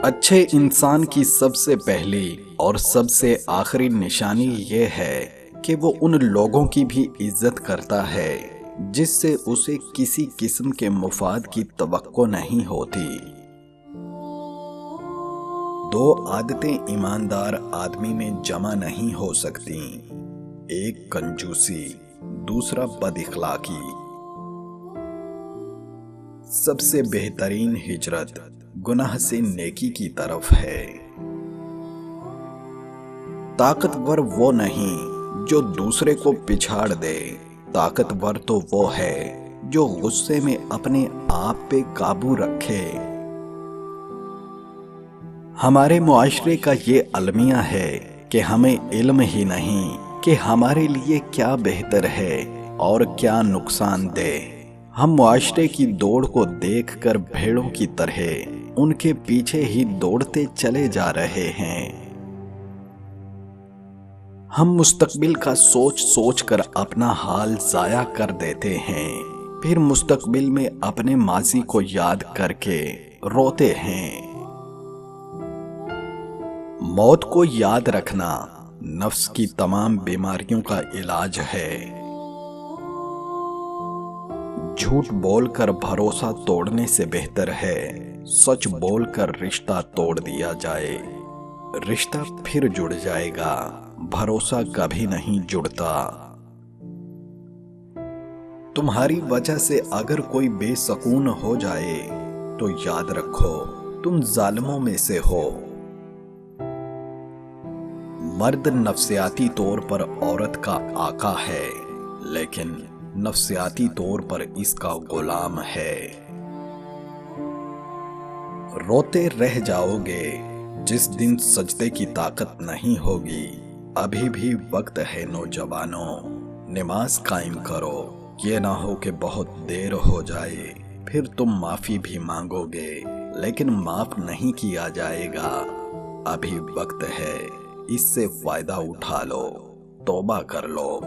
اچھے انسان کی سب سے پہلی اور سب سے آخری نشانی یہ ہے کہ وہ ان لوگوں کی بھی عزت کرتا ہے جس سے اسے کسی قسم کے مفاد کی توقع نہیں ہوتی۔ دو عادتیں ایماندار آدمی میں جمع نہیں ہو سکتی، ایک کنجوسی، دوسرا بد اخلاقی۔ سب سے بہترین ہجرت گناہ سے نیکی کی طرف ہے۔ طاقتور وہ نہیں جو دوسرے کو پچھاڑ دے، طاقتور تو وہ ہے جو غصے میں اپنے آپ پہ قابو رکھے۔ ہمارے معاشرے کا یہ المیہ ہے کہ ہمیں علم ہی نہیں کہ ہمارے لیے کیا بہتر ہے اور کیا نقصان دہ۔ ہم معاشرے کی دوڑ کو دیکھ کر بھیڑوں کی طرح ان کے پیچھے ہی دوڑتے چلے جا رہے ہیں۔ ہم مستقبل کا سوچ سوچ کر اپنا حال ضائع کر دیتے ہیں، پھر مستقبل میں اپنے ماضی کو یاد کر کے روتے ہیں۔ موت کو یاد رکھنا نفس کی تمام بیماریوں کا علاج ہے۔ جھوٹ بول کر بھروسہ توڑنے سے بہتر ہے سچ بول کر رشتہ توڑ دیا جائے۔ رشتہ پھر جڑ جائے گا، بھروسہ کبھی نہیں جڑتا۔ تمہاری وجہ سے اگر کوئی بے سکون ہو جائے تو یاد رکھو تم ظالموں میں سے ہو۔ مرد نفسیاتی طور پر عورت کا آقا ہے، لیکن نفسیاتی طور پر اس کا غلام ہے۔ روتے رہ جاؤ گے جس دن سجدے کی طاقت نہیں ہوگی۔ ابھی بھی وقت ہے نوجوانوں، نماز قائم کرو، یہ نہ ہو کہ بہت دیر ہو جائے، پھر تم معافی بھی مانگو گے لیکن معاف نہیں کیا جائے گا۔ ابھی وقت ہے، اس سے فائدہ اٹھا لو، توبہ کر لو۔